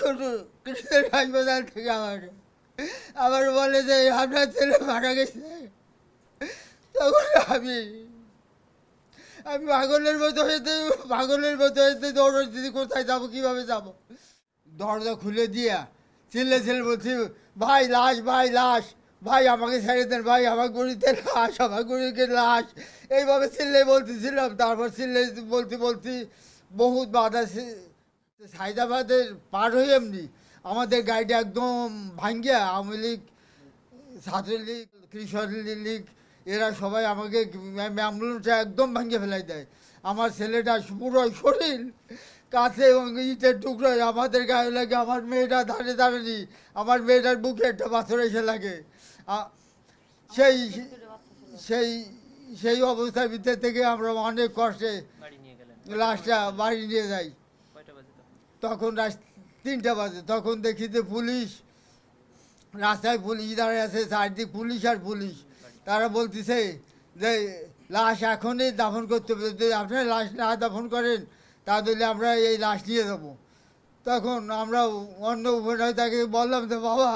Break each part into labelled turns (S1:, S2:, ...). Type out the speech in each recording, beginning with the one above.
S1: তখন কৃষ্ণের হাসপাতাল থেকে আবার বলে যে আপনার ছেলে মারা গেছে। তখন আমি আমি পাগলের মতো হয়েছে দৌড়াচ্ছি, কোথায় যাবো, কীভাবে যাবো। দরজা খুলে দিয়া চিল্লে বলছি, ভাই লাশ, ভাই লাশ, ভাই আমাকে ছেড়ে দেন, ভাই আমার গরিতে লাশ, আমার গরিকে লাশ, এইভাবে চিল্লে বলতেছিলাম। তারপর চিল্লে বলতে বহুত বাধা। সাইদাবাদের পার হয়ে এমনি আমাদের গাড়িটা একদম ভাঙ্গিয়া আওয়ামী লীগ, ছাত্রলীগ, কৃষক লীগ এরা সবাই আমাকে অ্যাম্বুলেন্সটা একদম ভাঙ্গে ফেলাই দেয়। আমার ছেলেটা পুরো শরীর কাছে এবং ইটের টুকরোয় আমাদের গায়ে লাগে। আমার মেয়েটা দাঁড়ানি, আমার মেয়েটার বুকে একটা পাথর এসে লাগে। সেই সেই সেই অবস্থার ভিতর থেকে আমরা অনেক কষ্টে লাশটা বাড়ি নিয়ে যাই। তখন রাত 3টা বাজে। তখন দেখি যে পুলিশ, রাস্তায় পুলিশ দাঁড়িয়ে আছে, চারদিক পুলিশ আর পুলিশ। তারা বলতেছে যে লাশ এখনই দাফন করতে হবে, যদি আপনারা লাশ না দাফন করেন তাহলে আমরা এই লাশ নিয়ে যাবো। তখন আমরা অন্য উপনেতাকে বললাম যে বাবা,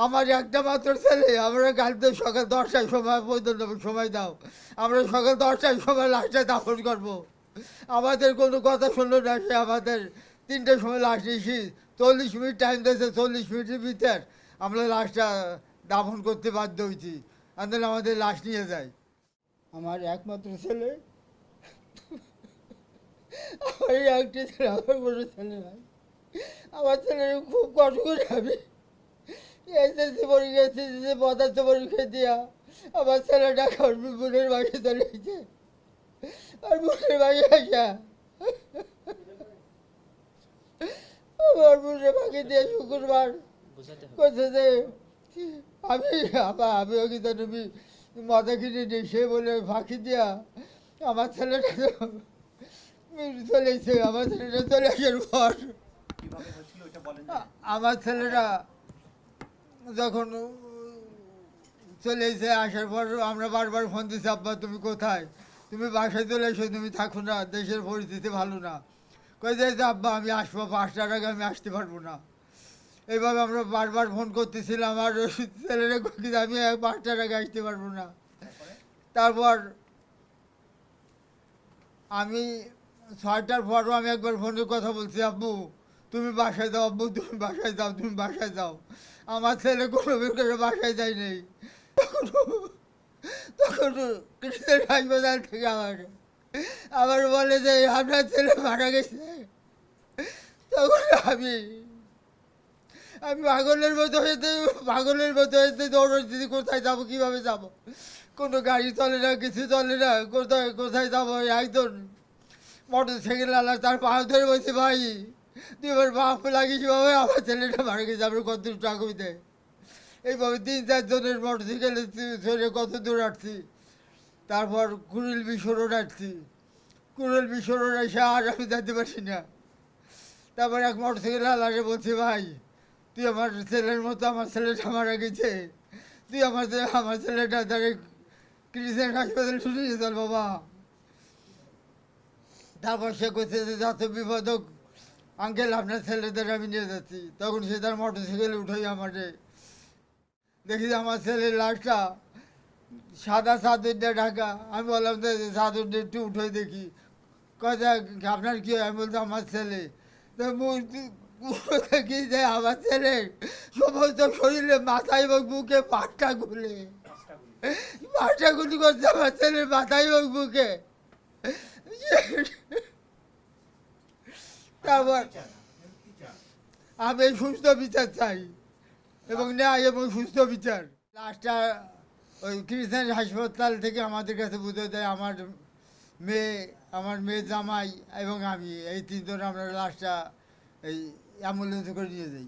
S1: আমার একটা মাত্র ছেলে, আমরা কালকে সকাল 10টার সময় পর্যন্ত সময় দাও, আমরা সকাল 10টার সময় লাশটা দাফন করবো। আমাদের কোনো কথা শুনলো না। সে আমাদের 3টার সময় লাশ নিয়েছি, 40 মিনিট টাইম দিয়েছে, 40 মিনিটের ভিতর আমরা লাশটা দাফন করতে বাধ্য হয়েছি। আন্দোলন আমাদের লাশ নিয়ে যায়। আমার একমাত্র ছেলে, আমার একটি ছেলে, আমার কোনো ছেলে নাই। আমার ছেলের খুব কষ্ট করে আমি এসএসসি পরীক্ষা, এসএসসি পদার্থ পরীক্ষা দিয়া আমার ছেলেটা বোনের বাড়ি চলে গেছে। আর বোনের বাড়ি আসা আমার বোনের বাড়ি দিয়ে শুক্রবার করছে যে আমিও কিন্তু তুমি মাথা কিনে নিই, সে বলে ফাঁকি দিয়া আমার ছেলেটা চলেছে। আমার ছেলেটা চলে আসার পর আমার ছেলেরা যখন চলে এসে আসার পর আমরা বারবার ফোন দিচ্ছি, আব্বা তুমি কোথায়, তুমি বাসায় চলে এসো, তুমি থাকো না, দেশের পরিস্থিতি ভালো না। কই যে আব্বা আমি আসবো, 5টার আগে আমি আসতে পারবো না। এইভাবে আমরা বারবার ফোন করতেছিলাম। আর ছেলেরা কিন্তু আমি 5টার আগে আসতে পারবো না। তারপর আমি 6টার পরও আমি একবার ফোনে কথা বলছি, আব্বু তুমি বাসায় যাও, আব্বু তুমি বাসায় যাও, তুমি বাসায় যাও। আমার ছেলে কোনো করে বাসায় যায় নেই। তখন কৃষ্ণের হাসপাতাল থেকে আবার বলে যে আপনার ছেলে মারা গেছে। তখন আমি পাগলের মতো হয়েছে দৌড়াচ্ছি, কোথায় যাবো, কীভাবে যাবো। কোনো গাড়ি চলে না, কিছু চলে না, কোথায় যাবো। একজন মোটর সাইকেল আলা তার পা ধরে বলছে, ভাই তুই এবার বাপ লাগিস, বাবা আমার ছেলেটা মারা গেছে, আমরা কত টাকা দেয়। এইভাবে 3-4 জনের মোটর সাইকেলে চলে কত দূর আসছি। তারপর কুড়িল বিশ্বরোড আসছি। কুড়িল বিশ্বরোড এসে আর আমি যেতে পারছি না। তারপর এক মোটর সাইকেল আলাকে বলছি, ভাই তুই আমার ছেলের মতো, আমার ছেলেটা মারা গেছে, তুই আমার ছেলেটা তার কৃষ্ণের হাসপাতালে শুনে নিয়ে চল বাবা। তারপর সে করছে যে যত বিপদক আঙ্কেল আপনার ছেলেদের আমি নিয়ে যাচ্ছি। তখন সে তার মোটর সাইকেলে উঠেই আমাকে দেখি যে আমার ছেলের লাশটা সাদা চাদর দিয়ে ঢাকা। আমি বললাম যে চাদর দিয়ে একটু উঠে দেখি। কথা আপনার কি হয়? আমি বলছি আমার ছেলে। তো দেখি যে আমার ছেলে সমস্ত শরীরে মাথায় এবং বুকে পাটটা গুলি করছে আমার ছেলের মাথায় এবং বুকে। তারপর আমি সুস্থ বিচার চাই এবং ন্যায় এবং সুস্থ বিচার। লাশটা ওই কৃষ্ণের হাসপাতাল থেকে আমাদের কাছে বুঝে দেয় আমার মেয়ে জামাই এবং আমি, এই 3জন আমরা লাশটা এই অ্যাম্বুলেন্সে করে নিয়ে যাই।